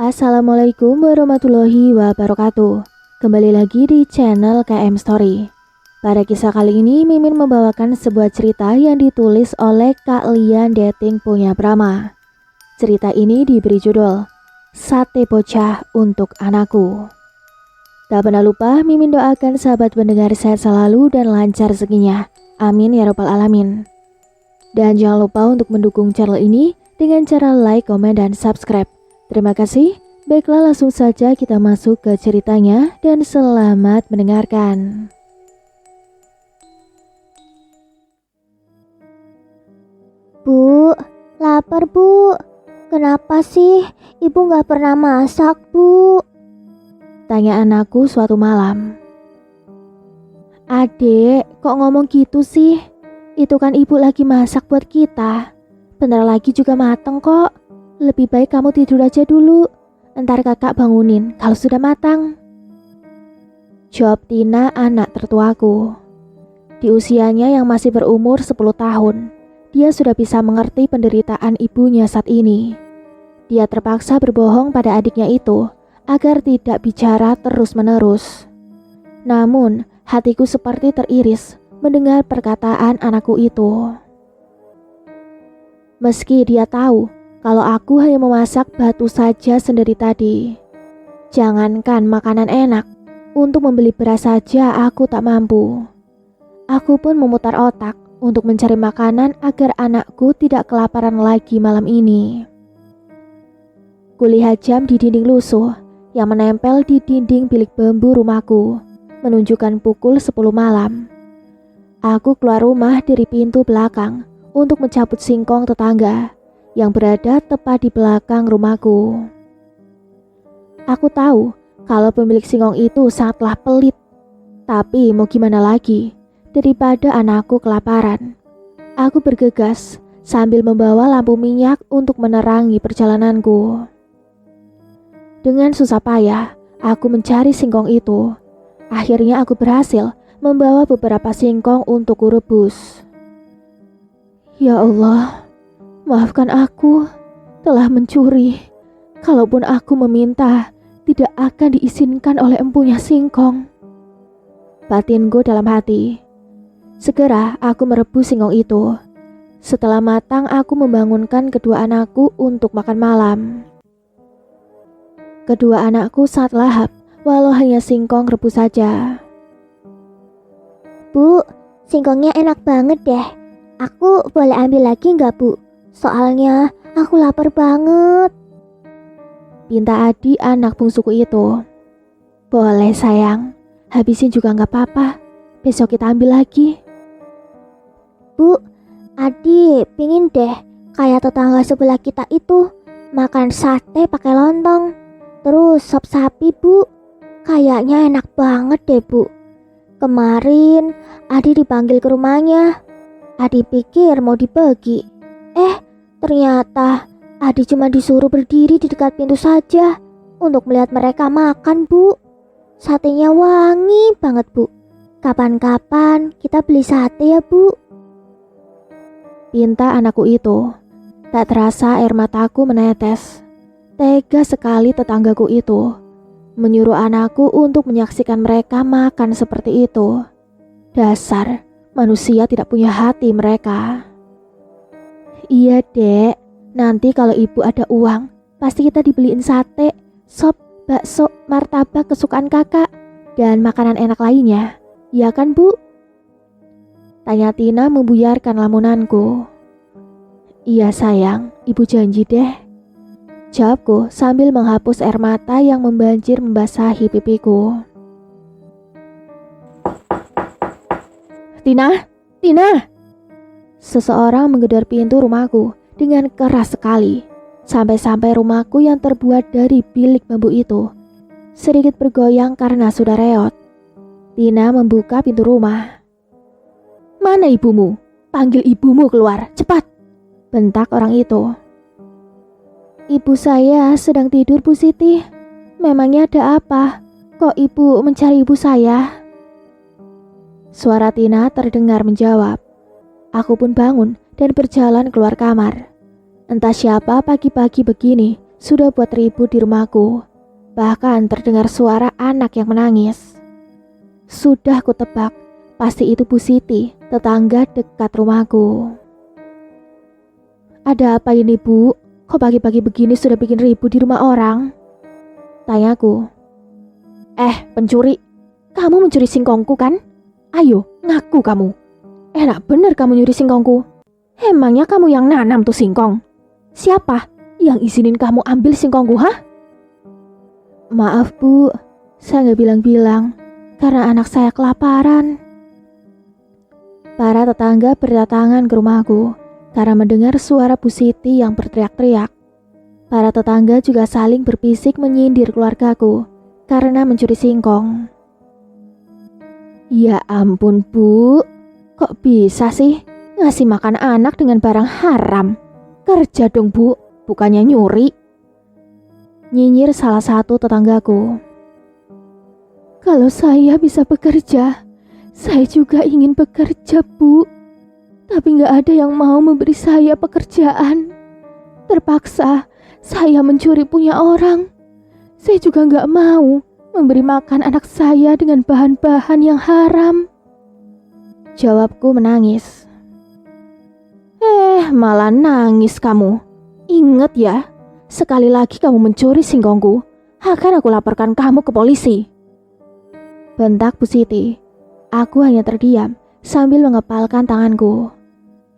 Assalamualaikum warahmatullahi wabarakatuh. Kembali lagi di channel KM Story. Pada kisah kali ini Mimin membawakan sebuah cerita yang ditulis oleh Kak Lian Dating Punya Brahma. Cerita ini diberi judul Sate Bocah Untuk Anakku. Tak pernah lupa Mimin doakan sahabat pendengar sehat selalu dan lancar rezekinya. Amin ya rabbal alamin. Dan jangan lupa untuk mendukung channel ini dengan cara like, komen, dan subscribe. Terima kasih. Baiklah, langsung saja kita masuk ke ceritanya dan selamat mendengarkan. Bu, lapar bu. Kenapa sih ibu gak pernah masak bu? Tanya anakku suatu malam. Adek, kok ngomong gitu sih? Itu kan ibu lagi masak buat kita. Bentar lagi juga mateng kok. Lebih baik kamu tidur aja dulu. Ntar kakak bangunin kalau sudah matang. Jawab Tina, anak tertuaku. Di usianya yang masih berumur 10 tahun, dia sudah bisa mengerti penderitaan ibunya saat ini. Dia terpaksa berbohong pada adiknya itu agar tidak bicara terus-menerus. Namun, hatiku seperti teriris mendengar perkataan anakku itu. Meski dia tahu kalau aku hanya memasak batu saja sendiri tadi. Jangankan makanan enak, untuk membeli beras saja aku tak mampu. Aku pun memutar otak untuk mencari makanan agar anakku tidak kelaparan lagi malam ini. Kulihat jam di dinding lusuh yang menempel di dinding bilik bambu rumahku, menunjukkan pukul 10 malam. Aku keluar rumah dari pintu belakang untuk mencabut singkong tetangga yang berada tepat di belakang rumahku. Aku tahu kalau pemilik singkong itu sangatlah pelit. Tapi mau gimana lagi, daripada anakku kelaparan. Aku bergegas sambil membawa lampu minyak untuk menerangi perjalananku. Dengan susah payah, aku mencari singkong itu. Akhirnya aku berhasil membawa beberapa singkong untuk kurebus. Ya Allah, maafkan aku telah mencuri. Kalaupun aku meminta, tidak akan diizinkan oleh empunya singkong. Batinku dalam hati. Segera aku merebus singkong itu. Setelah matang, aku membangunkan kedua anakku untuk makan malam. Kedua anakku sangat lahap, walau hanya singkong rebus saja. Bu, singkongnya enak banget deh. Aku boleh ambil lagi nggak bu? Soalnya aku lapar banget. Pinta Adi, anak bungsuku itu. Boleh sayang, habisin juga nggak apa-apa. Besok kita ambil lagi. Bu, Adi pingin deh kayak tetangga sebelah kita itu makan sate pakai lontong. Terus sop sapi bu, kayaknya enak banget deh bu. Kemarin Adi dipanggil ke rumahnya. Adi pikir mau dibagi. Ternyata Adi cuma disuruh berdiri di dekat pintu saja untuk melihat mereka makan bu. Satenya wangi banget bu. Kapan-kapan kita beli sate ya bu. Pinta anakku itu. Tak terasa air mataku menetes. Tega sekali tetanggaku itu menyuruh anakku untuk menyaksikan mereka makan seperti itu. Dasar manusia tidak punya hati mereka. Iya dek, nanti kalau ibu ada uang, pasti kita dibeliin sate, sop, bakso, martabak kesukaan kakak, dan makanan enak lainnya. Iya kan bu? Tanya Tina membuyarkan lamunanku. Iya sayang, ibu janji deh. Jawabku sambil menghapus air mata yang membanjir membasahi pipiku. Tina! Tina! Seseorang menggedor pintu rumahku dengan keras sekali. Sampai-sampai rumahku yang terbuat dari bilik bambu itu sedikit bergoyang karena sudah reot. Tina membuka pintu rumah. Mana ibumu? Panggil ibumu keluar, cepat! Bentak orang itu. Ibu saya sedang tidur Bu Siti. Memangnya ada apa? Kok ibu mencari ibu saya? Suara Tina terdengar menjawab. Aku pun bangun dan berjalan keluar kamar. Entah siapa pagi-pagi begini sudah buat ribut di rumahku. Bahkan terdengar suara anak yang menangis. Sudah kutebak, pasti itu Bu Siti, tetangga dekat rumahku. Ada apa ini, Bu? Kok pagi-pagi begini sudah bikin ribut di rumah orang? Tanyaku. Pencuri, kamu mencuri singkongku kan? Ayo, ngaku kamu. Enak bener kamu nyuri singkongku. Emangnya kamu yang nanam tuh singkong? Siapa yang izinin kamu ambil singkongku, hah? Maaf Bu, saya gak bilang-bilang karena anak saya kelaparan. Para tetangga berdatangan ke rumahku karena mendengar suara Bu Siti yang berteriak-teriak. Para tetangga juga saling berbisik menyindir keluargaku karena mencuri singkong. Ya ampun Bu, kok bisa sih ngasih makan anak dengan barang haram? Kerja dong Bu, bukannya nyuri. Nyinyir salah satu tetanggaku. Kalau saya bisa bekerja, saya juga ingin bekerja Bu. Tapi gak ada yang mau memberi saya pekerjaan. Terpaksa saya mencuri punya orang. Saya juga gak mau memberi makan anak saya dengan bahan-bahan yang haram. Jawabku menangis. Malah nangis kamu. Ingat ya, sekali lagi kamu mencuri singkongku, akan aku laporkan kamu ke polisi. Bentak Bu Siti. Aku hanya terdiam sambil mengepalkan tanganku.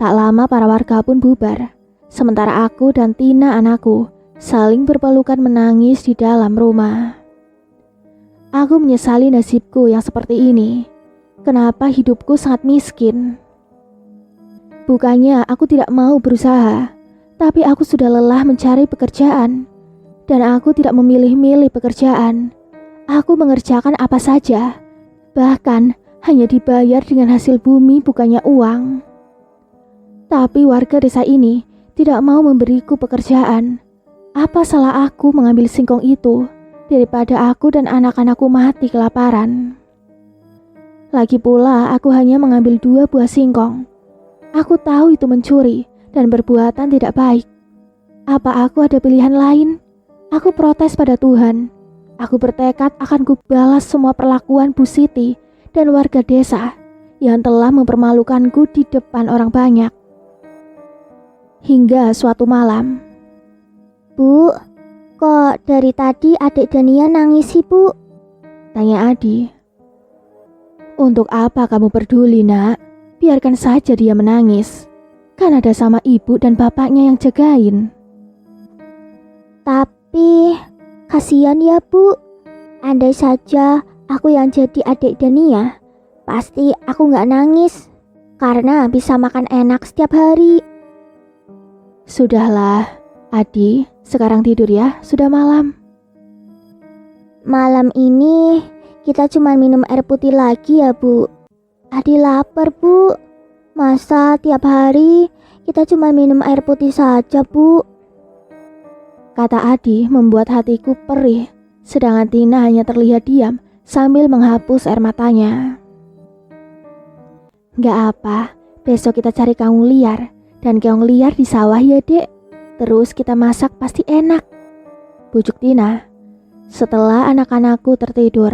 Tak lama para warga pun bubar, sementara aku dan Tina anakku saling berpelukan menangis di dalam rumah. Aku menyesali nasibku yang seperti ini. Kenapa hidupku sangat miskin? Bukannya aku tidak mau berusaha, tapi aku sudah lelah mencari pekerjaan. Dan aku tidak memilih-milih pekerjaan. Aku mengerjakan apa saja, bahkan hanya dibayar dengan hasil bumi bukannya uang. Tapi warga desa ini tidak mau memberiku pekerjaan. Apa salah aku mengambil singkong itu daripada aku dan anak-anakku mati kelaparan? Lagi pula aku hanya mengambil 2 buah singkong. Aku tahu itu mencuri dan perbuatan tidak baik. Apa aku ada pilihan lain? Aku protes pada Tuhan. Aku bertekad akan kubalas semua perlakuan Bu Siti dan warga desa yang telah mempermalukanku di depan orang banyak. Hingga suatu malam. Bu, kok dari tadi adik Dania nangis sih Bu? Tanya Adi. Untuk apa kamu peduli nak? Biarkan saja dia menangis. Kan ada sama ibu dan bapaknya yang jagain. Tapi kasihan ya Bu. Andai saja aku yang jadi adik Dania, pasti aku gak nangis karena bisa makan enak setiap hari. Sudahlah, Adi, sekarang tidur ya, sudah malam. Malam ini kita cuma minum air putih lagi ya Bu. Adi lapar Bu. Masa tiap hari kita cuma minum air putih saja Bu? Kata Adi membuat hatiku perih, sedangkan Tina hanya terlihat diam sambil menghapus air matanya. Gak apa, besok kita cari keong liar. Dan keong liar di sawah ya dek. Terus kita masak pasti enak, bujuk Tina. Setelah anak-anakku tertidur,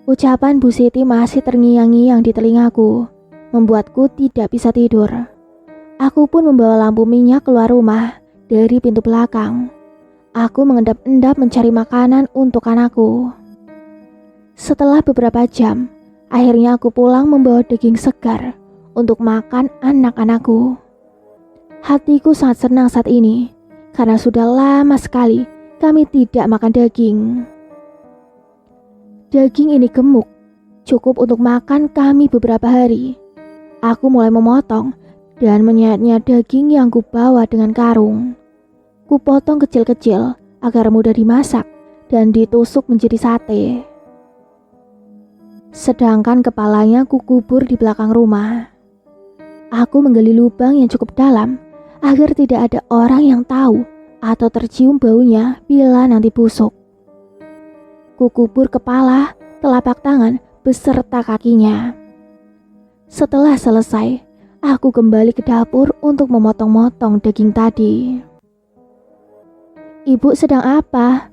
ucapan Bu Siti masih terngiang-ngiang di telingaku, membuatku tidak bisa tidur. Aku pun membawa lampu minyak keluar rumah dari pintu belakang. Aku mengendap-endap mencari makanan untuk anakku. Setelah beberapa jam, akhirnya aku pulang membawa daging segar untuk makan anak-anakku. Hatiku sangat senang saat ini, karena sudah lama sekali kami tidak makan daging. Daging ini gemuk, cukup untuk makan kami beberapa hari. Aku mulai memotong dan menyayat-nyayat daging yang kubawa dengan karung. Kupotong kecil-kecil agar mudah dimasak dan ditusuk menjadi sate. Sedangkan kepalanya kukubur di belakang rumah. Aku menggali lubang yang cukup dalam agar tidak ada orang yang tahu atau tercium baunya bila nanti busuk. Kukubur kepala, telapak tangan, beserta kakinya. Setelah selesai, aku kembali ke dapur untuk memotong-motong daging tadi. Ibu sedang apa?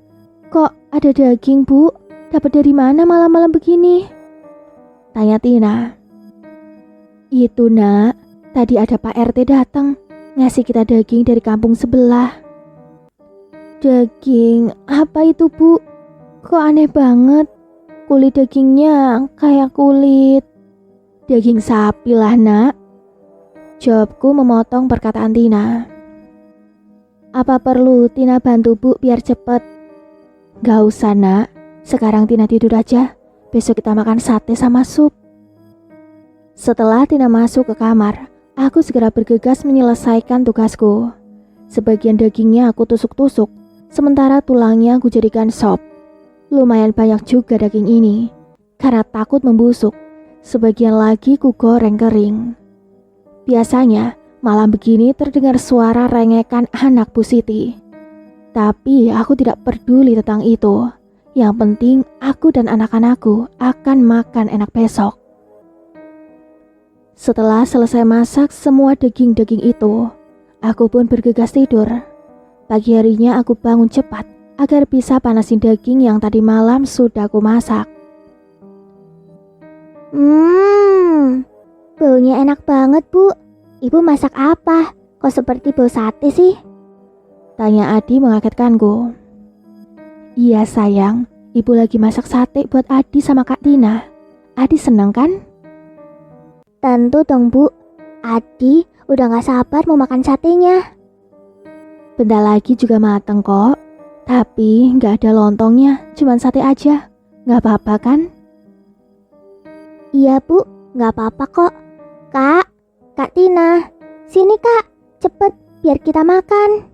Kok ada daging, Bu? Dapat dari mana malam-malam begini? Tanya Tina. Itu nak, tadi ada Pak RT datang, ngasih kita daging dari kampung sebelah. Daging, apa itu Bu? Kok aneh banget, kulit dagingnya kayak kulit. Daging sapi lah nak. Jawabku memotong perkataan Tina. Apa perlu Tina bantu Bu biar cepet? Gak usah nak, sekarang Tina tidur aja, besok kita makan sate sama sup. Setelah Tina masuk ke kamar, aku segera bergegas menyelesaikan tugasku. Sebagian dagingnya aku tusuk-tusuk, sementara tulangnya aku jadikan sop. Lumayan banyak juga daging ini, karena takut membusuk. Sebagian lagi ku goreng kering. Biasanya, malam begini terdengar suara rengekan anak Bu Siti. Tapi aku tidak peduli tentang itu. Yang penting aku dan anak-anakku akan makan enak besok. Setelah selesai masak semua daging-daging itu, aku pun bergegas tidur. Pagi harinya aku bangun cepat agar bisa panasin daging yang tadi malam sudah aku masak. Baunya enak banget, Bu. Ibu masak apa? Kok seperti bau sate sih? Tanya Adi mengagetkanku. Iya sayang, ibu lagi masak sate buat Adi sama Kak Tina. Adi seneng kan? Tentu dong, Bu. Adi udah gak sabar mau makan satenya. Bentar lagi juga mateng kok. Tapi gak ada lontongnya, cuman sate aja. Gak apa-apa kan? Iya, Bu, gak apa-apa kok. Kak Tina, sini Kak, cepet biar kita makan.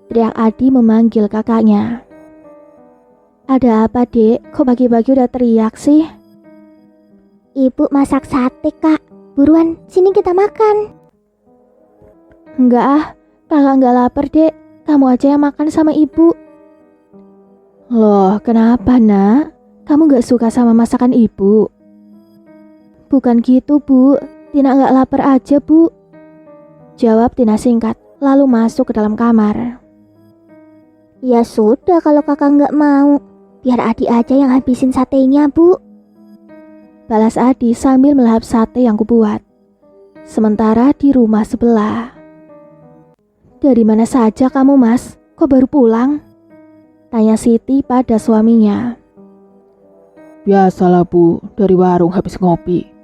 Teriak Adi memanggil kakaknya. Ada apa dek, kok pagi-pagi udah teriak sih? Ibu masak sate Kak, buruan sini kita makan. Enggak ah, kakak gak lapar dek, kamu aja yang makan sama ibu. Loh kenapa nak, kamu gak suka sama masakan ibu? Bukan gitu Bu, Tina gak lapar aja Bu. Jawab Tina singkat, lalu masuk ke dalam kamar. Ya sudah kalau kakak gak mau, biar Adi aja yang habisin satenya Bu. Balas Adi sambil melahap sate yang kubuat. Sementara di rumah sebelah. Dari mana saja kamu mas, kok baru pulang? Tanya Siti pada suaminya. Biasalah Bu, dari warung habis ngopi.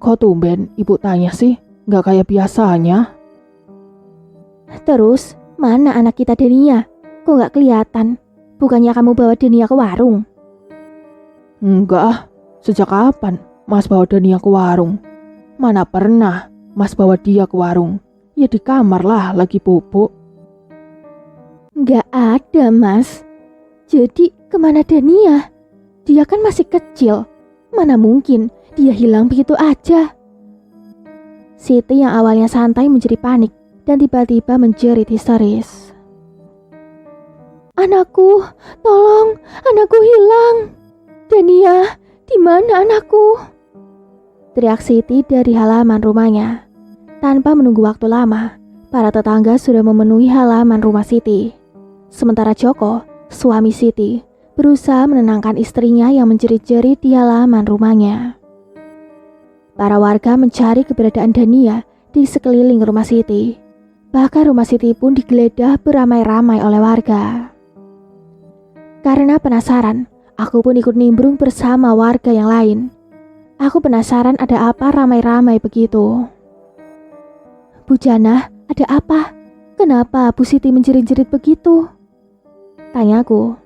Kok tumben ibu tanya sih, gak kayak biasanya? Terus, mana anak kita Denia? Kok gak kelihatan? Bukannya kamu bawa Denia ke warung? Enggak ah, sejak kapan Mas bawa Denia ke warung? Mana pernah Mas bawa dia ke warung? Ya di kamar lah lagi pupuk. Gak ada mas. Jadi kemana Denia? Dia kan masih kecil. Mana mungkin dia hilang begitu aja. Siti yang awalnya santai menjadi panik dan tiba-tiba menjerit histeris. Anakku, tolong, anakku hilang. Denia, di mana anakku? Teriak Siti dari halaman rumahnya. Tanpa menunggu waktu lama, para tetangga sudah memenuhi halaman rumah Siti. Sementara Joko, suami Siti, berusaha menenangkan istrinya yang menjerit-jerit di halaman rumahnya. Para warga mencari keberadaan Dania di sekeliling rumah Siti. Bahkan rumah Siti pun digeledah beramai-ramai oleh warga. Karena penasaran, aku pun ikut nimbrung bersama warga yang lain. Aku penasaran ada apa ramai-ramai begitu. Bu Jana, ada apa? Kenapa Bu Siti menjerit-jerit begitu? Tanyaku.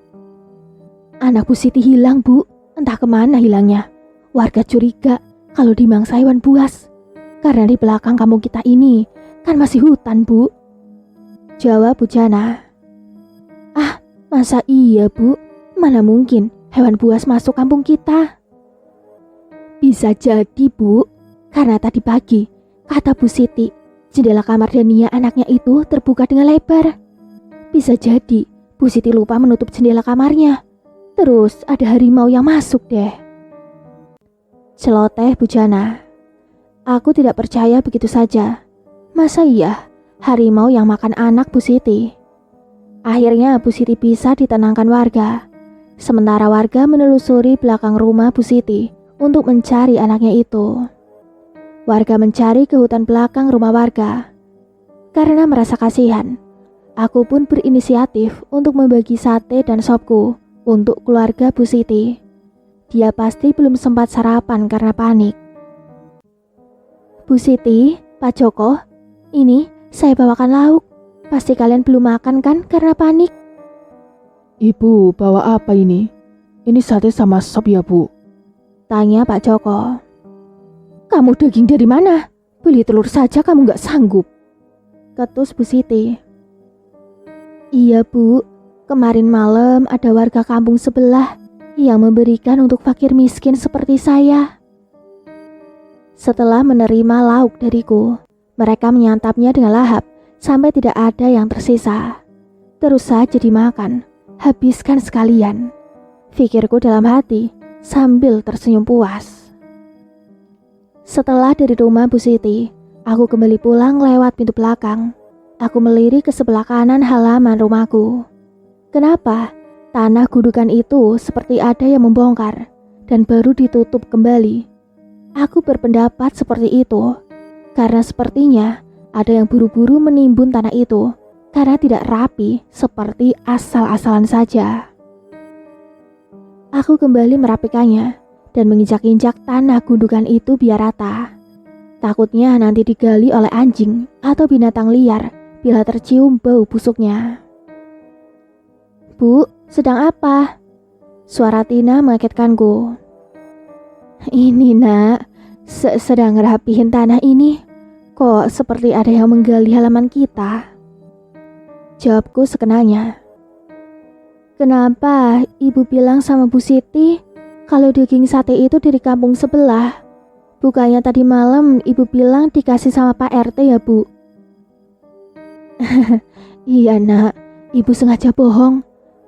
Anak Bu Siti hilang Bu, entah kemana hilangnya. Warga curiga kalau dimangsa hewan buas. Karena di belakang kampung kita ini kan masih hutan Bu. Jawab Bu Jana. Ah, masa iya Bu? Mana mungkin hewan buas masuk kampung kita? Bisa jadi Bu, karena tadi pagi kata Bu Siti, jendela kamar Dania anaknya itu terbuka dengan lebar. Bisa jadi Bu Siti lupa menutup jendela kamarnya. Terus ada harimau yang masuk deh. Celoteh Bu Jana. Aku tidak percaya begitu saja. Masa iya harimau yang makan anak Bu Siti? Akhirnya Bu Siti bisa ditenangkan warga. Sementara warga menelusuri belakang rumah Bu Siti untuk mencari anaknya itu. Warga mencari ke hutan belakang rumah warga. Karena merasa kasihan, aku pun berinisiatif untuk membagi sate dan sopku untuk keluarga Bu Siti. Dia pasti belum sempat sarapan karena panik. Bu Siti, Pak Joko, ini saya bawakan lauk. Pasti kalian belum makan kan karena panik? Ibu, bawa apa ini? Ini sate sama sop ya, Bu? Tanya Pak Joko. Kamu daging dari mana? Beli telur saja kamu gak sanggup. Ketus Bu Siti. Iya Bu, kemarin malam ada warga kampung sebelah yang memberikan untuk fakir miskin seperti saya. Setelah menerima lauk dariku, mereka menyantapnya dengan lahap sampai tidak ada yang tersisa. Terus saja dimakan, habiskan sekalian, pikirku dalam hati sambil tersenyum puas. Setelah dari rumah Bu Siti, aku kembali pulang lewat pintu belakang. Aku melirik ke sebelah kanan halaman rumahku. Kenapa? Tanah gundukan itu seperti ada yang membongkar dan baru ditutup kembali. Aku berpendapat seperti itu karena sepertinya ada yang buru-buru menimbun tanah itu karena tidak rapi seperti asal-asalan saja. Aku kembali merapikannya dan menginjak-injak tanah gundukan itu biar rata. Takutnya nanti digali oleh anjing atau binatang liar bila tercium bau busuknya. Bu, sedang apa? Suara Tina mengagetkanku. Ini nak, sedang rapihin tanah ini. Kok seperti ada yang menggali halaman kita? Jawabku sekenanya. Kenapa ibu bilang sama Bu Siti kalau daging sate itu dari kampung sebelah? Bukannya tadi malam ibu bilang dikasih sama Pak RT ya Bu? Iya nak, ibu sengaja bohong.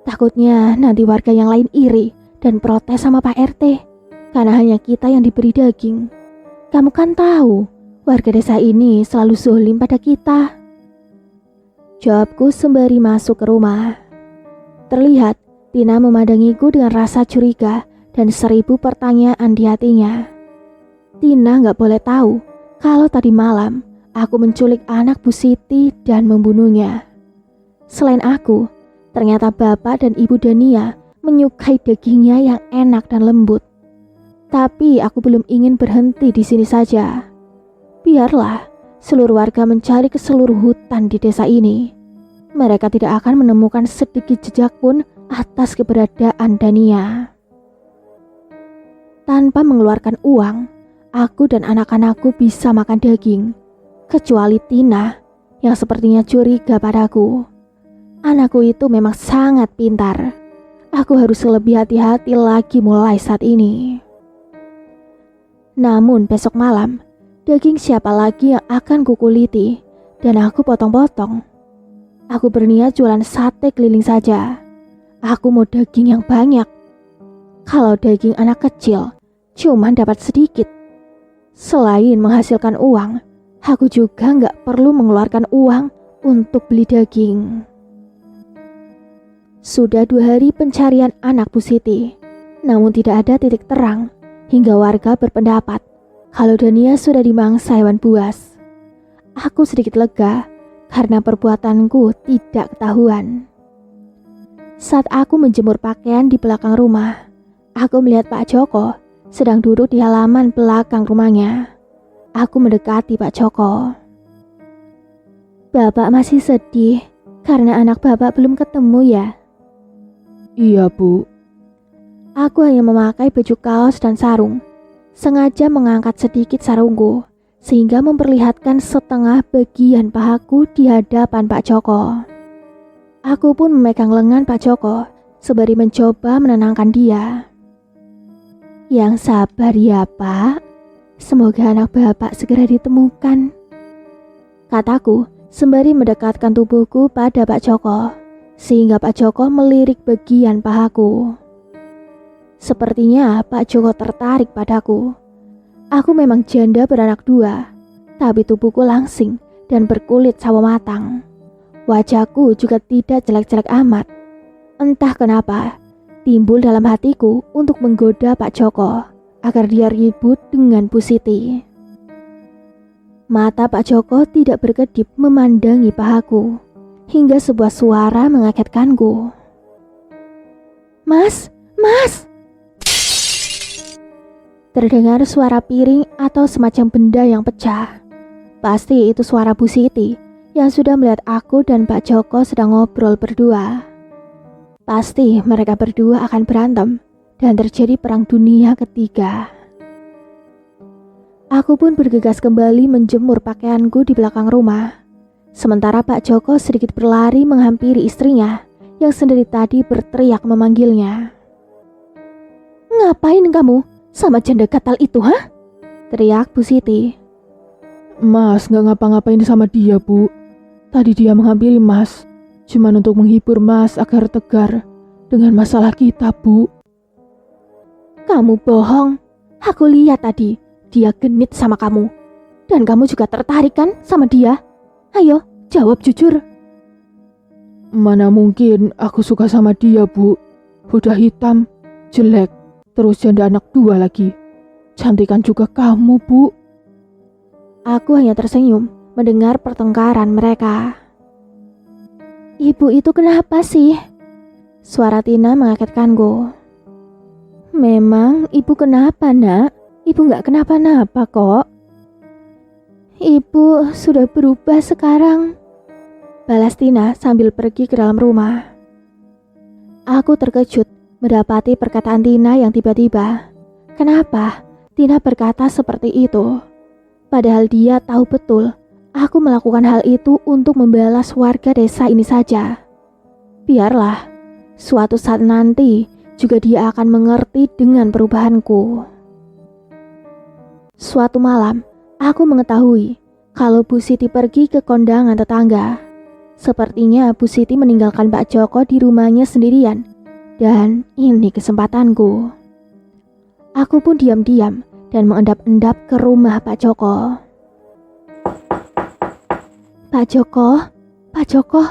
Takutnya nanti warga yang lain iri dan protes sama Pak RT karena hanya kita yang diberi daging. Kamu kan tahu, warga desa ini selalu zolim pada kita. Jawabku sembari masuk ke rumah. Terlihat Tina memandangiku dengan rasa curiga dan 1000 pertanyaan di hatinya. Tina gak boleh tahu kalau tadi malam aku menculik anak Bu Siti dan membunuhnya. Selain aku, ternyata Bapak dan Ibu Dania menyukai dagingnya yang enak dan lembut. Tapi aku belum ingin berhenti di sini saja. Biarlah seluruh warga mencari ke seluruh hutan di desa ini. Mereka tidak akan menemukan sedikit jejak pun atas keberadaan Dania. Tanpa mengeluarkan uang, aku dan anak-anakku bisa makan daging. Kecuali Tina yang sepertinya curiga padaku. Anakku itu memang sangat pintar. Aku harus lebih hati-hati lagi mulai saat ini. Namun besok malam, daging siapa lagi yang akan kukuliti dan aku potong-potong. Aku berniat jualan sate keliling saja. Aku mau daging yang banyak. Kalau daging anak kecil, cuma dapat sedikit. Selain menghasilkan uang, aku juga nggak perlu mengeluarkan uang untuk beli daging. Sudah 2 hari pencarian anak Bu Siti, namun tidak ada titik terang hingga warga berpendapat kalau Dania sudah dimangsa hewan buas. Aku sedikit lega karena perbuatanku tidak ketahuan. Saat aku menjemur pakaian di belakang rumah, aku melihat Pak Joko sedang duduk di halaman belakang rumahnya. Aku mendekati Pak Joko. Bapak masih sedih karena anak Bapak belum ketemu ya? Iya, Bu. Aku hanya memakai baju kaos dan sarung. Sengaja mengangkat sedikit sarungku sehingga memperlihatkan setengah bagian pahaku di hadapan Pak Joko. Aku pun memegang lengan Pak Joko sembari mencoba menenangkan dia. Yang sabar ya Pak, semoga anak Bapak segera ditemukan, kataku sembari mendekatkan tubuhku pada Pak Joko sehingga Pak Joko melirik bagian pahaku. Sepertinya Pak Joko tertarik padaku. Aku memang janda beranak 2, tapi tubuhku langsing dan berkulit sawo matang. Wajahku juga tidak jelek-jelek amat. Entah kenapa, timbul dalam hatiku untuk menggoda Pak Joko agar dia ribut dengan Bu Siti. Mata Pak Joko tidak berkedip memandangi pahaku, hingga sebuah suara mengagetkanku. Mas, Mas! Terdengar suara piring atau semacam benda yang pecah. Pasti itu suara Bu Siti yang sudah melihat aku dan Pak Joko sedang ngobrol berdua. Pasti mereka berdua akan berantem dan terjadi perang dunia ketiga. Aku pun bergegas kembali menjemur pakaianku di belakang rumah. Sementara Pak Joko sedikit berlari menghampiri istrinya yang sendiri tadi berteriak memanggilnya. Ngapain kamu sama janda gatal itu, ha? Teriak Bu Siti. Mas gak ngapa-ngapain sama dia, Bu. Tadi dia menghampiri Mas, cuman untuk menghibur Mas agar tegar dengan masalah kita, Bu. Kamu bohong. Aku lihat tadi dia genit sama kamu. Dan kamu juga tertarik kan sama dia? Ayo, jawab jujur. Mana mungkin aku suka sama dia, Bu. Udah hitam, jelek, terus janda anak 2 lagi. Cantikan juga kamu, Bu. Aku hanya tersenyum mendengar pertengkaran mereka. Ibu itu kenapa sih? Suara Tina mengagetkanku. Memang ibu kenapa, nak? Ibu gak kenapa-napa kok. Ibu sudah berubah sekarang, balas Tina sambil pergi ke dalam rumah. Aku terkejut mendapati perkataan Tina yang tiba-tiba. Kenapa Tina berkata seperti itu? Padahal dia tahu betul aku melakukan hal itu untuk membalas warga desa ini saja. Biarlah, suatu saat nanti juga dia akan mengerti dengan perubahanku. Suatu malam, aku mengetahui kalau Bu Siti pergi ke kondangan tetangga. Sepertinya Bu Siti meninggalkan Pak Joko di rumahnya sendirian. Dan ini kesempatanku. Aku pun diam-diam dan mengendap-endap ke rumah Pak Joko. Pak Joko,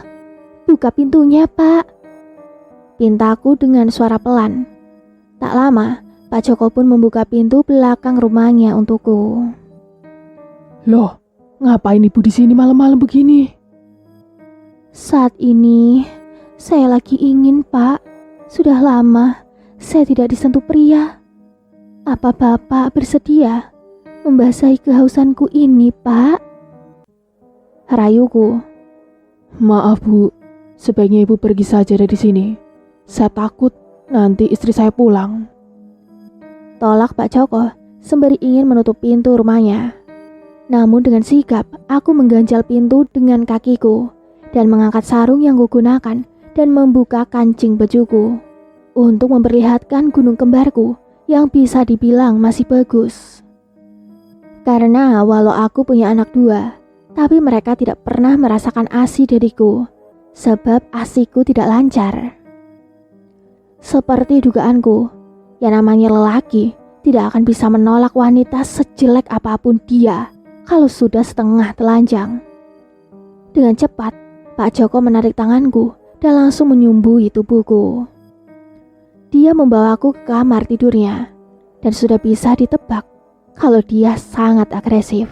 buka pintunya, Pak. Pintaku dengan suara pelan. Tak lama, Pak Joko pun membuka pintu belakang rumahnya untukku. Loh, ngapain ibu di sini malam-malam begini? Saat ini, saya lagi ingin, Pak. Sudah lama saya tidak disentuh pria. Apa Bapak bersedia membasahi kehausanku ini, Pak? Rayuku. Maaf, Bu. Sebaiknya ibu pergi saja dari sini. Saya takut nanti istri saya pulang. Tolak Pak Joko sembari ingin menutup pintu rumahnya. Namun dengan sigap, aku mengganjal pintu dengan kakiku dan mengangkat sarung yang kugunakan dan membuka kancing bajuku untuk memperlihatkan gunung kembarku yang bisa dibilang masih bagus. Karena walau aku punya anak 2, tapi mereka tidak pernah merasakan ASI dariku, sebab ASIku tidak lancar. Seperti dugaanku, yang namanya lelaki tidak akan bisa menolak wanita sejelek apapun dia kalau sudah setengah telanjang. Dengan cepat, Pak Joko menarik tanganku dan langsung menyumbui tubuhku. Dia membawaku ke kamar tidurnya dan sudah bisa ditebak kalau dia sangat agresif.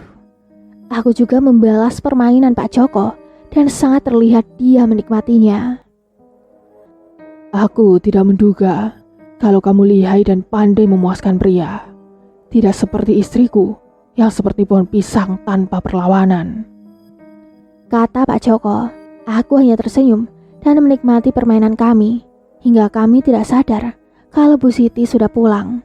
Aku juga membalas permainan Pak Joko dan sangat terlihat dia menikmatinya. Aku tidak menduga kalau kamu lihai dan pandai memuaskan pria. Tidak seperti istriku yang seperti pohon pisang tanpa perlawanan. Kata Pak Joko. Aku hanya tersenyum dan menikmati permainan kami hingga kami tidak sadar kalau Bu Siti sudah pulang.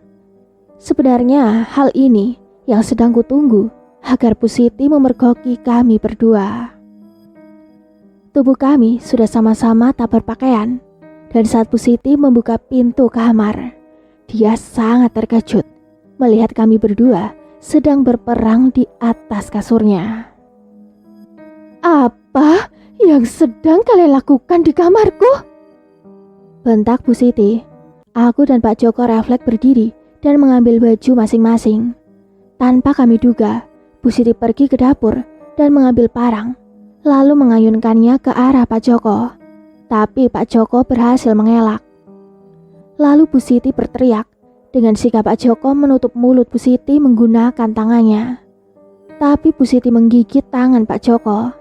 Sebenarnya hal ini yang sedang kutunggu agar Bu Siti memergoki kami berdua. Tubuh kami sudah sama-sama tak berpakaian dan saat Bu Siti membuka pintu kamar, dia sangat terkejut melihat kami berdua sedang berperang di atas kasurnya. Apa yang sedang kalian lakukan di kamarku? Bentak Bu Siti. Aku dan Pak Joko refleks berdiri dan mengambil baju masing-masing. Tanpa kami duga, Bu Siti pergi ke dapur dan mengambil parang. lalu mengayunkannya ke arah Pak Joko. Tapi Pak Joko berhasil mengelak. Lalu Bu Siti berteriak. Dengan sikap Pak Joko menutup mulut Bu Siti menggunakan tangannya. Tapi Bu Siti menggigit tangan Pak Joko.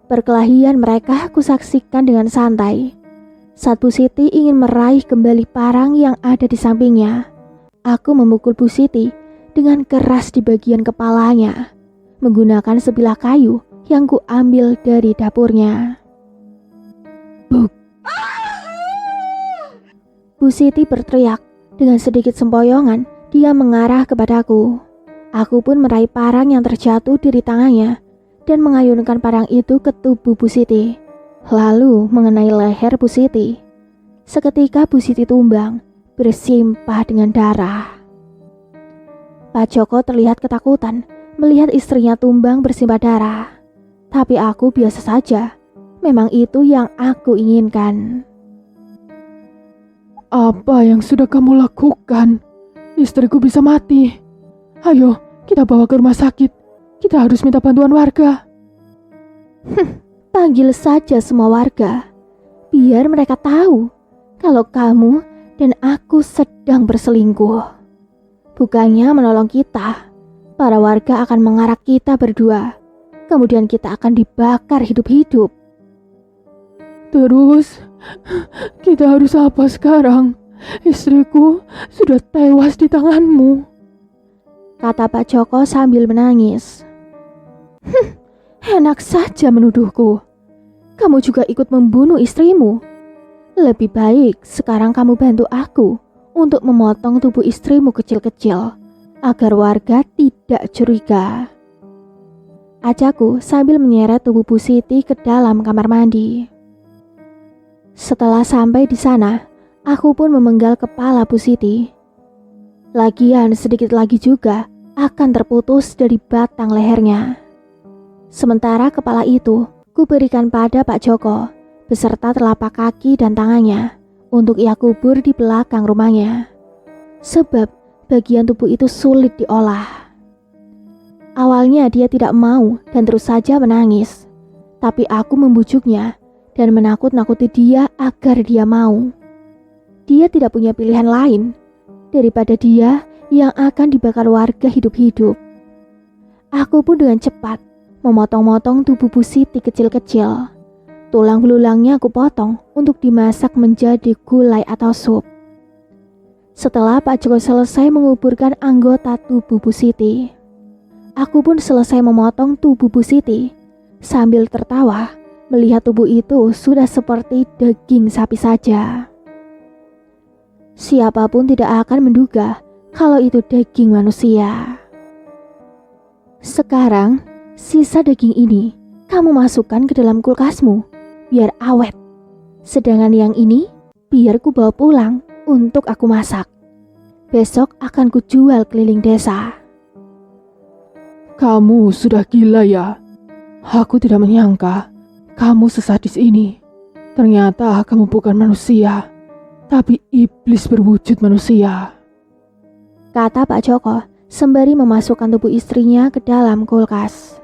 Perkelahian mereka kusaksikan dengan santai. Saat Bu Siti ingin meraih kembali parang yang ada di sampingnya, aku memukul Bu Siti dengan keras di bagian kepalanya, menggunakan sebilah kayu yang kuambil dari dapurnya. Buk! Bu Siti berteriak. Dengan sedikit sempoyongan, dia mengarah kepadaku. Aku pun meraih parang yang terjatuh dari tangannya dan mengayunkan parang itu ke tubuh Bu Siti, lalu mengenai leher Bu Siti. Seketika Bu Siti tumbang, bersimpah dengan darah. Pak Joko terlihat ketakutan melihat istrinya tumbang bersimpah darah. Tapi aku biasa saja, memang itu yang aku inginkan. Apa yang sudah kamu lakukan? Istriku bisa mati. Ayo, kita bawa ke rumah sakit. Kita harus minta bantuan warga. Panggil saja semua warga. Biar mereka tahu kalau kamu dan aku sedang berselingkuh. Bukannya menolong kita, para warga akan mengarak kita berdua. Kemudian kita akan dibakar hidup-hidup. Terus, kita harus apa sekarang? Istriku sudah tewas di tanganmu, kata Pak Joko sambil menangis. Enak saja menuduhku. Kamu juga ikut membunuh istrimu. Lebih baik sekarang kamu bantu aku untuk memotong tubuh istrimu kecil-kecil, agar warga tidak curiga. Ajakku sambil menyeret tubuh Bu Siti ke dalam kamar mandi. Setelah sampai di sana, aku pun memenggal kepala Bu Siti. Lagian sedikit lagi juga akan terputus dari batang lehernya. Sementara kepala itu kuberikan pada Pak Joko beserta telapak kaki dan tangannya untuk ia kubur di belakang rumahnya. Sebab bagian tubuh itu sulit diolah. Awalnya dia tidak mau dan terus saja menangis. Tapi aku membujuknya dan menakut-nakuti dia agar dia mau. Dia tidak punya pilihan lain daripada dia yang akan dibakar warga hidup-hidup. Aku pun dengan cepat memotong-motong tubuh Bu Siti kecil-kecil. Tulang belulangnya aku potong untuk dimasak menjadi gulai atau sup. Setelah Pak Joko selesai menguburkan anggota tubuh Bu Siti, aku pun selesai memotong tubuh Bu Siti sambil tertawa melihat tubuh itu sudah seperti daging sapi saja. Siapapun tidak akan menduga kalau itu daging manusia. Sekarang, sisa daging ini kamu masukkan ke dalam kulkasmu, biar awet. Sedangkan yang ini, biar ku bawa pulang untuk aku masak. Besok akan kujual keliling desa. Kamu sudah gila ya? Aku tidak menyangka kamu sesadis ini. Ternyata kamu bukan manusia, tapi iblis berwujud manusia, kata Pak Joko sembari memasukkan tubuh istrinya ke dalam kulkas.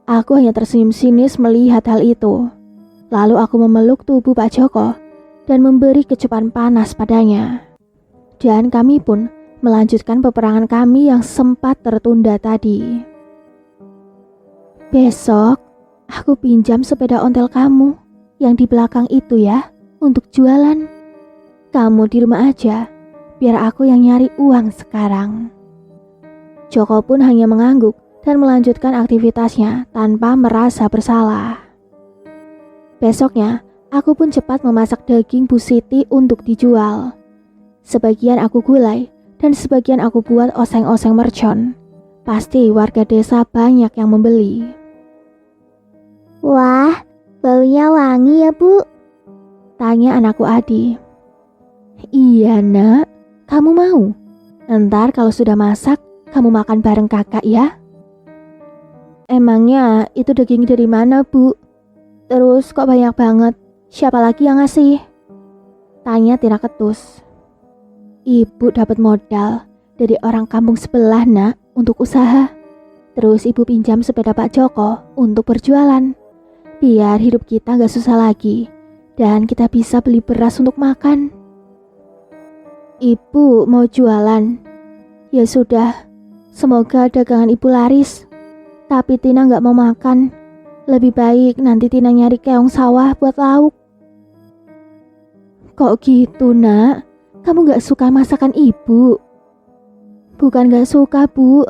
Aku hanya tersenyum sinis melihat hal itu. Lalu aku memeluk tubuh Pak Joko dan memberi kecupan panas padanya. Dan kami pun melanjutkan peperangan kami yang sempat tertunda tadi. Besok aku pinjam sepeda ontel kamu yang di belakang itu ya, untuk jualan. Kamu di rumah aja, biar aku yang nyari uang sekarang. Joko pun hanya mengangguk dan melanjutkan aktivitasnya tanpa merasa bersalah. Besoknya, aku pun cepat memasak daging Bu Siti untuk dijual. Sebagian aku gulai dan sebagian aku buat oseng-oseng mercon. Pasti warga desa banyak yang membeli. Wah, baunya wangi ya, Bu? Tanya anakku Adi. Iya nak, kamu mau? Ntar kalau sudah masak, kamu makan bareng kakak ya. Emangnya itu daging dari mana, Bu? Terus kok banyak banget? Siapa lagi yang ngasih? Tanya Tina Ketus. Ibu dapat modal dari orang kampung sebelah nak untuk usaha. Terus ibu pinjam sepeda Pak Joko untuk berjualan. biar hidup kita gak susah lagi dan kita bisa beli beras untuk makan. Ibu mau jualan. Ya sudah, semoga dagangan ibu laris. Tapi Tina gak mau makan. Lebih baik nanti Tina nyari keong sawah buat lauk. Kok gitu, Nak? Kamu gak suka masakan ibu? Bukan gak suka, Bu.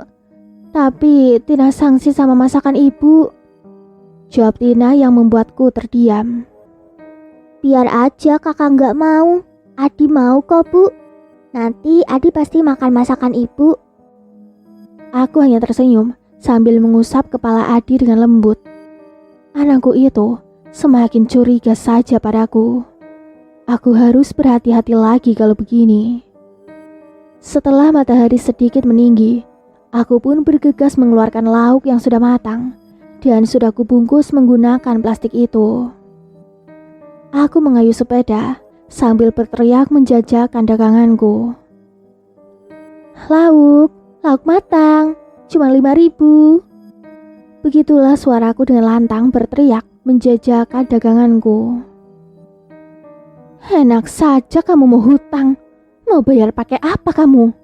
Tapi Tina sangsi sama masakan ibu. Jawab Tina yang membuatku terdiam. Biar aja kakak nggak mau. Adi mau kok, Bu. Nanti Adi pasti makan masakan ibu. Aku hanya tersenyum sambil mengusap kepala Adi dengan lembut. Anakku itu semakin curiga saja padaku. Aku harus berhati-hati lagi kalau begini. Setelah matahari sedikit meninggi, aku pun bergegas mengeluarkan lauk yang sudah matang dan sudah kubungkus menggunakan plastik itu. Aku mengayuh sepeda sambil berteriak menjajakan daganganku. Lauk matang, cuma 5.000. Begitulah suaraku dengan lantang berteriak menjajakan daganganku. Enak saja kamu mau hutang, mau bayar pakai apa kamu?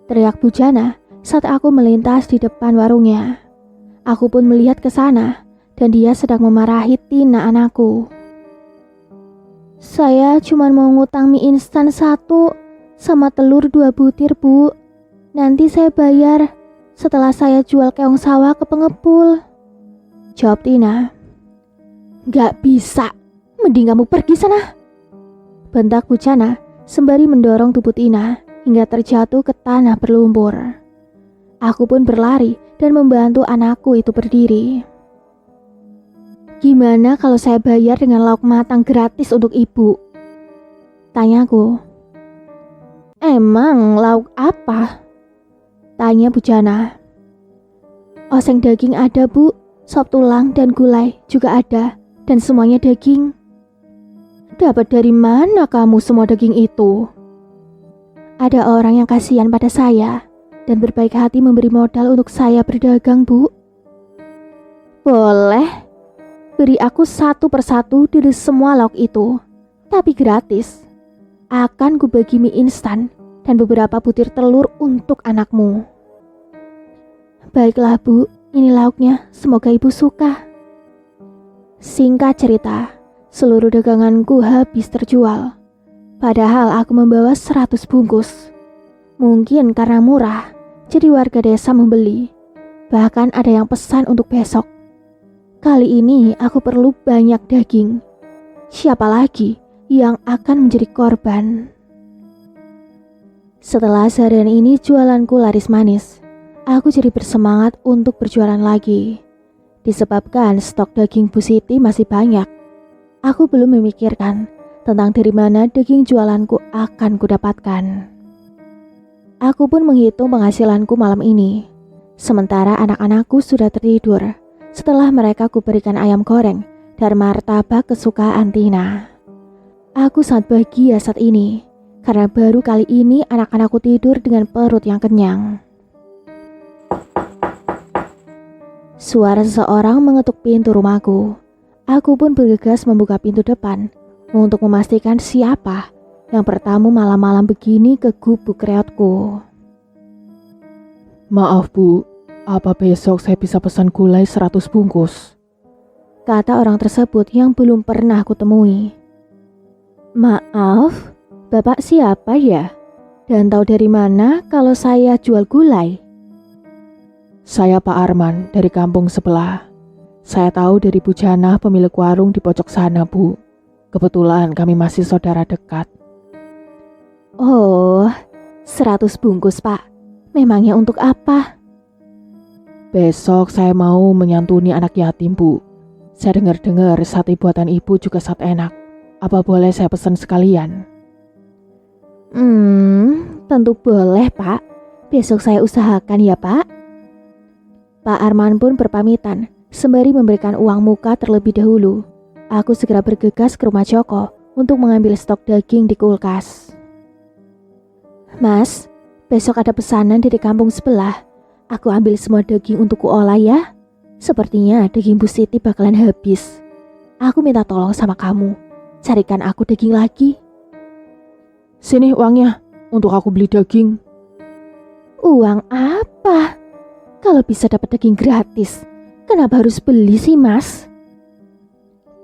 Teriak Bujana saat aku melintas di depan warungnya. Aku pun melihat ke sana dan dia sedang memarahi Tina anakku. Saya cuma mau ngutang mie instan 1 sama telur 2 butir, Bu. Nanti saya bayar setelah saya jual keong sawah ke pengepul. Jawab Tina. Gak bisa, mending kamu pergi sana. Bentak Bujana sembari mendorong tubuh Tina hingga terjatuh ke tanah berlumpur. Aku pun berlari dan membantu anakku itu berdiri. Gimana kalau saya bayar dengan lauk matang gratis untuk ibu? Tanyaku. Emang lauk apa? Tanya Bujana. Oseng daging ada, Bu. Sop tulang dan gulai juga ada. Dan semuanya daging. Dapat dari mana kamu semua daging itu? Ada orang yang kasihan pada saya dan berbaik hati memberi modal untuk saya berdagang, Bu. Boleh. Beri aku 1 persatu dari semua lauk itu, tapi gratis. Akan kubagi mie instan dan beberapa butir telur untuk anakmu. Baiklah, Bu, ini lauknya, semoga ibu suka. Singkat cerita, seluruh daganganku habis terjual. Padahal aku membawa 100 bungkus. Mungkin karena murah, jadi warga desa membeli. Bahkan ada yang pesan untuk besok. Kali ini aku perlu banyak daging. Siapa lagi yang akan menjadi korban? Setelah seharian ini jualanku laris manis, aku jadi bersemangat untuk berjualan lagi. Disebabkan stok daging Bu Siti masih banyak, aku belum memikirkan tentang dari mana daging jualanku akan kudapatkan. Aku pun menghitung penghasilanku malam ini, sementara anak-anakku sudah tertidur. Setelah mereka kuberikan ayam goreng dan martabak kesukaan Tina. Aku sangat bahagia saat ini, karena baru kali ini anak-anakku tidur dengan perut yang kenyang. Suara seseorang mengetuk pintu rumahku. Aku pun bergegas membuka pintu depan untuk memastikan siapa yang bertamu malam-malam begini ke gubuk reotku. Maaf, Bu. Apa besok saya bisa pesan gulai 100 bungkus? Kata orang tersebut yang belum pernah aku temui. Maaf, Bapak siapa ya? Dan tahu dari mana kalau saya jual gulai? Saya Pak Arman dari kampung sebelah. Saya tahu dari Bu Jana pemilik warung di pojok sana, Bu. Kebetulan kami masih saudara dekat. Oh, 100 bungkus, Pak. Memangnya untuk apa? Besok saya mau menyantuni anak yatim, Bu. Saya dengar-dengar sate buatan ibu juga sangat enak. Apa boleh saya pesan sekalian? Tentu boleh, Pak. Besok saya usahakan ya, Pak. Pak Arman pun berpamitan, sembari memberikan uang muka terlebih dahulu. Aku segera bergegas ke rumah Joko untuk mengambil stok daging di kulkas. Mas, besok ada pesanan dari kampung sebelah. Aku ambil semua daging untuk kuolah ya. Sepertinya daging Bu Siti bakalan habis. Aku minta tolong sama kamu, carikan aku daging lagi. Sini uangnya, untuk aku beli daging. Uang apa? Kalau bisa dapat daging gratis, kenapa harus beli sih, Mas?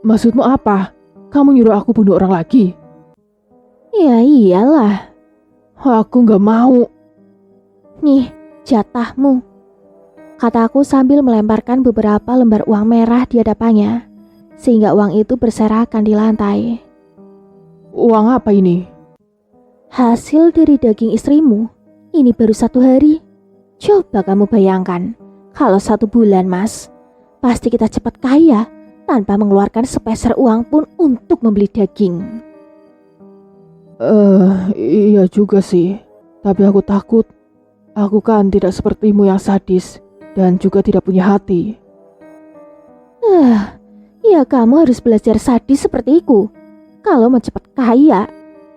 Maksudmu apa? Kamu nyuruh aku bunuh orang lagi? Ya iyalah. Aku gak mau. Nih, jatahmu, kataku sambil melemparkan beberapa lembar uang merah di hadapannya, sehingga uang itu berserakan di lantai. Uang apa ini? Hasil dari daging istrimu, ini baru 1 hari. Coba kamu bayangkan, kalau 1 bulan, Mas, pasti kita cepat kaya tanpa mengeluarkan sepeser uang pun untuk membeli daging. Iya juga sih. Tapi aku takut. Aku kan tidak sepertimu yang sadis dan juga tidak punya hati. Ya kamu harus belajar sadis sepertiku. Kalau mau cepat kaya,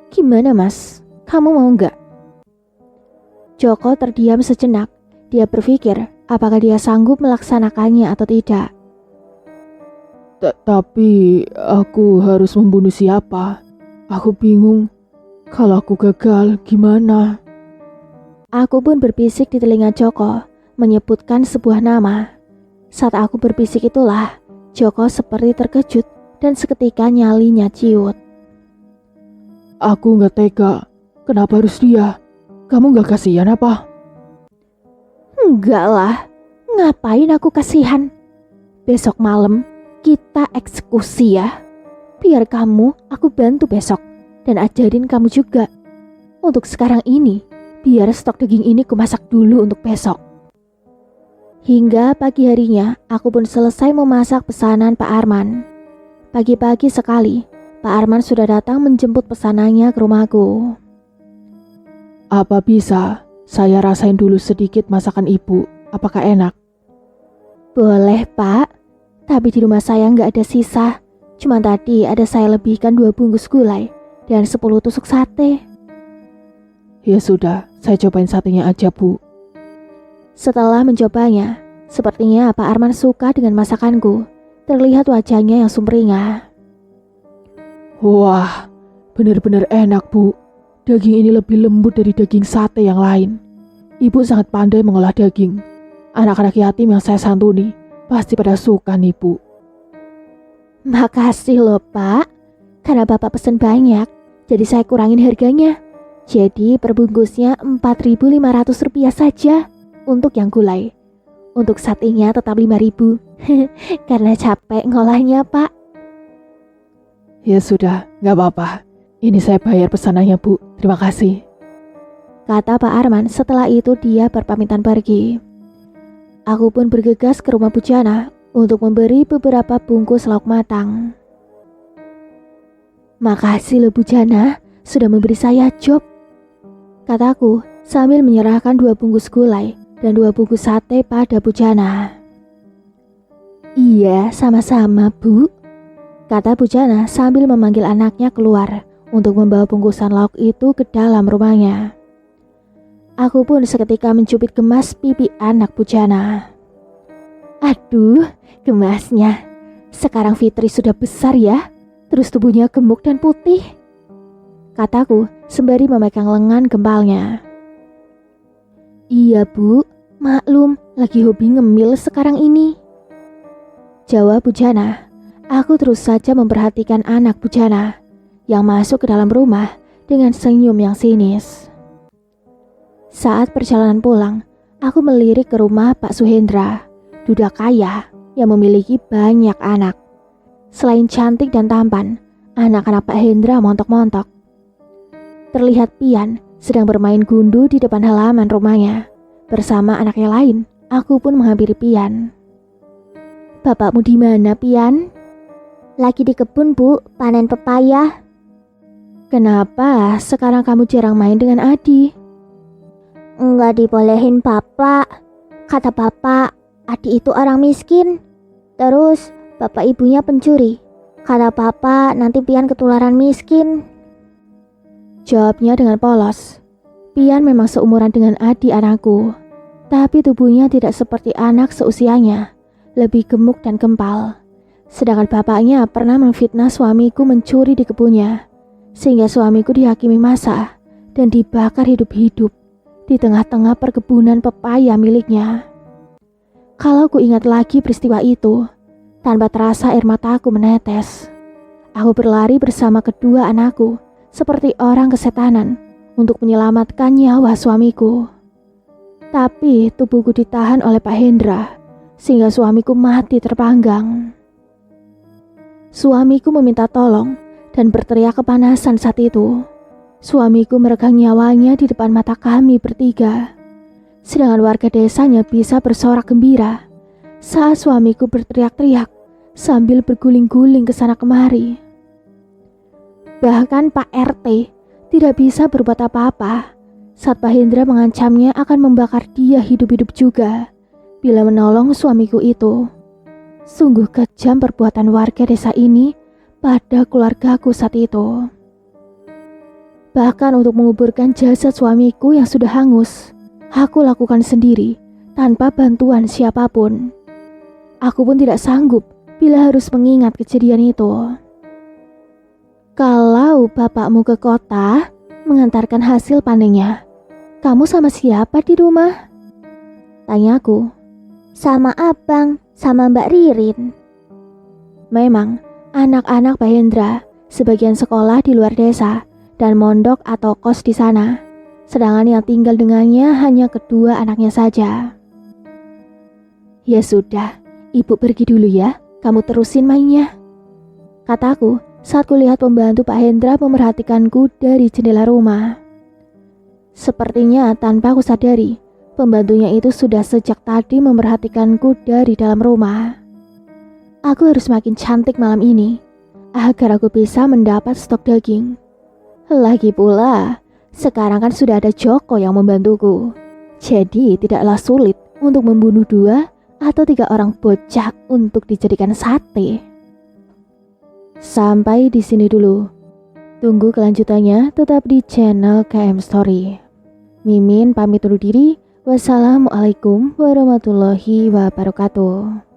gimana, Mas? Kamu mau nggak? Joko terdiam sejenak. Dia berpikir apakah dia sanggup melaksanakannya atau tidak. Tapi aku harus membunuh siapa? Aku bingung. Kalau aku gagal, gimana? Aku pun berbisik di telinga Joko, menyebutkan sebuah nama. Saat aku berbisik itulah, Joko seperti terkejut dan seketika nyalinya ciut. Aku gak tega. Kenapa harus dia? Kamu gak kasihan apa? Enggak lah, ngapain aku kasihan? Besok malam kita eksekusi ya. Biar kamu aku bantu besok dan ajarin kamu juga. Untuk sekarang ini, biar stok daging ini kumasak dulu untuk besok. Hingga pagi harinya, aku pun selesai memasak pesanan Pak Arman. Pagi-pagi sekali, Pak Arman sudah datang menjemput pesanannya ke rumahku. Apa bisa saya rasain dulu sedikit masakan ibu? Apakah enak? Boleh, Pak. Tapi di rumah saya nggak ada sisa. Cuma tadi ada saya lebihkan 2 bungkus gulai dan 10 tusuk sate. Ya sudah, saya cobain satenya aja, Bu. Setelah mencobanya, sepertinya Pak Arman suka dengan masakanku. Terlihat wajahnya yang sumringah. Wah, benar-benar enak, Bu. Daging ini lebih lembut dari daging sate yang lain. Ibu sangat pandai mengolah daging. Anak-anak yatim yang saya santuni pasti pada suka nih, Bu. Makasih loh, Pak. Karena Bapak pesen banyak, jadi saya kurangin harganya. Jadi perbungkusnya Rp4.500 saja untuk yang gulai. Untuk satenya tetap 5.000. Karena capek ngolahnya, Pak. Ya sudah, gak apa-apa. Ini saya bayar pesanannya, Bu. Terima kasih. Kata Pak Arman. Setelah itu dia berpamitan pergi. Aku pun bergegas ke rumah Bu Jana untuk memberi beberapa bungkus lauk matang. Makasih loh Bu Jana, sudah memberi saya job, kataku sambil menyerahkan 2 bungkus gulai dan 2 bungkus sate pada Bu Jana. Iya, sama-sama Bu, kata Bu Jana sambil memanggil anaknya keluar untuk membawa bungkusan lauk itu ke dalam rumahnya. Aku pun seketika mencubit gemas pipi anak Bu Jana. Aduh, gemasnya. Sekarang Fitri sudah besar ya, terus tubuhnya gemuk dan putih, kataku sembari memegang lengan gembalnya. Iya Bu, maklum lagi hobi ngemil sekarang ini, jawab Bu Jana. Aku terus saja memperhatikan anak Bu Jana yang masuk ke dalam rumah dengan senyum yang sinis. Saat perjalanan pulang, aku melirik ke rumah Pak Suhendra, duda kaya yang memiliki banyak anak. Selain cantik dan tampan, anak-anak Pak Hendra montok-montok. Terlihat Pian sedang bermain gundu di depan halaman rumahnya. Bersama anaknya lain, aku pun menghampiri Pian. Bapakmu di mana, Pian? Lagi di kebun, Bu, panen pepaya. Kenapa sekarang kamu jarang main dengan Adi? Enggak dibolehin Bapak. Kata Bapak, Adi itu orang miskin. Terus bapak ibunya pencuri. Kata Bapak, nanti Pian ketularan miskin. Jawabnya dengan polos. Pian memang seumuran dengan Adi anakku, tapi tubuhnya tidak seperti anak seusianya, lebih gemuk dan gempal. Sedangkan bapaknya pernah memfitnah suamiku mencuri di kebunnya, sehingga suamiku dihakimi masa dan dibakar hidup-hidup di tengah-tengah perkebunan pepaya miliknya. Kalau ku ingat lagi peristiwa itu, tanpa terasa air mataku menetes. Aku berlari bersama kedua anakku seperti orang kesetanan untuk menyelamatkan nyawa suamiku. Tapi tubuhku ditahan oleh Pak Hendra sehingga suamiku mati terpanggang. Suamiku meminta tolong dan berteriak kepanasan saat itu. Suamiku meregang nyawanya di depan mata kami bertiga. Sedangkan warga desanya bisa bersorak gembira saat suamiku berteriak-teriak sambil berguling-guling ke sana kemari. Bahkan Pak RT tidak bisa berbuat apa-apa saat Pak Hendra mengancamnya akan membakar dia hidup-hidup juga bila menolong suamiku itu. Sungguh kejam perbuatan warga desa ini pada keluargaku saat itu. Bahkan untuk menguburkan jasad suamiku yang sudah hangus, aku lakukan sendiri tanpa bantuan siapapun. Aku pun tidak sanggup bila harus mengingat kejadian itu. Kalau bapakmu ke kota mengantarkan hasil panennya, kamu sama siapa di rumah? Tanyaku. Sama abang, sama Mbak Ririn. Memang, anak-anak Pak Hendra sebagian sekolah di luar desa dan mondok atau kos di sana, sedangkan yang tinggal dengannya hanya kedua anaknya saja. Ya sudah, ibu pergi dulu ya, kamu terusin mainnya, kataku saat kulihat pembantu Pak Hendra memerhatikanku dari jendela rumah. Sepertinya tanpa aku sadari, pembantunya itu sudah sejak tadi memerhatikanku dari dalam rumah. Aku harus makin cantik malam ini agar aku bisa mendapat stok daging. Lagi pula, sekarang kan sudah ada Joko yang membantuku. Jadi tidaklah sulit untuk membunuh 2 atau 3 orang bocah untuk dijadikan sate. Sampai di sini dulu. Tunggu kelanjutannya tetap di channel KM Story. Mimin pamit undur diri. Wassalamualaikum warahmatullahi wabarakatuh.